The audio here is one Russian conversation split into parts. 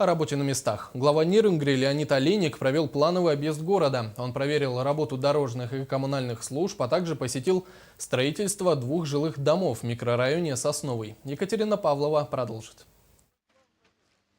О работе на местах. Глава Нирингри Леонид Олейник провел плановый объезд города. Он проверил работу дорожных и коммунальных служб, а также посетил строительство 2 жилых домов в микрорайоне Сосновый. Екатерина Павлова продолжит.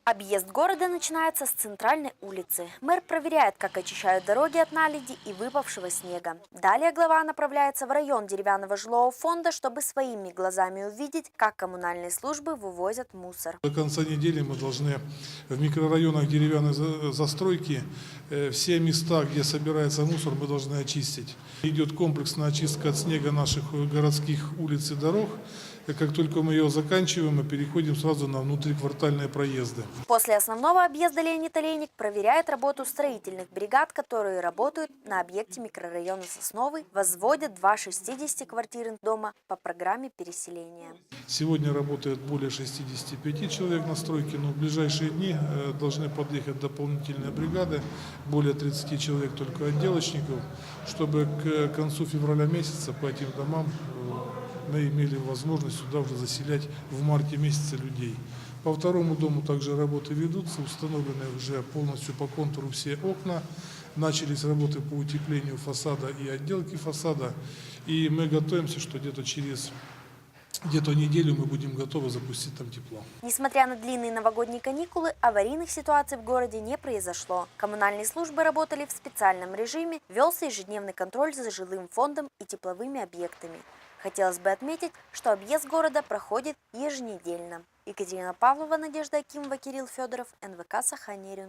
Объезд города начинается с центральной улицы. Мэр проверяет, как очищают дороги от наледи и выпавшего снега. Далее глава направляется в район деревянного жилого фонда, чтобы своими глазами увидеть, как коммунальные службы вывозят мусор. До конца недели мы должны в микрорайонах деревянной застройки все места, где собирается мусор, мы должны очистить. Идет комплексная очистка от снега наших городских улиц и дорог. И как только мы ее заканчиваем, мы переходим сразу на внутриквартальные проезды. После основного объезда Леонид Олейник проверяет работу строительных бригад, которые работают на объекте микрорайона Сосновый, возводят 2 60-квартирных дома по программе переселения. Сегодня работает более 65 человек на стройке, но в ближайшие дни должны подъехать дополнительные бригады, более 30 человек только отделочников, чтобы к концу февраля месяца по этим домам мы имели возможность сюда уже заселять в марте месяце людей. По второму дому также работы ведутся, установлены уже полностью по контуру все окна, начались работы по утеплению фасада и отделке фасада, и мы готовимся, что где-то неделю мы будем готовы запустить там тепло. Несмотря на длинные новогодние каникулы, аварийных ситуаций в городе не произошло. Коммунальные службы работали в специальном режиме, велся ежедневный контроль за жилым фондом и тепловыми объектами. Хотелось бы отметить, что объезд города проходит еженедельно. Екатерина Павлова, Надежда Акимова, Кирилл Федоров, НВК Саха-Нерюн.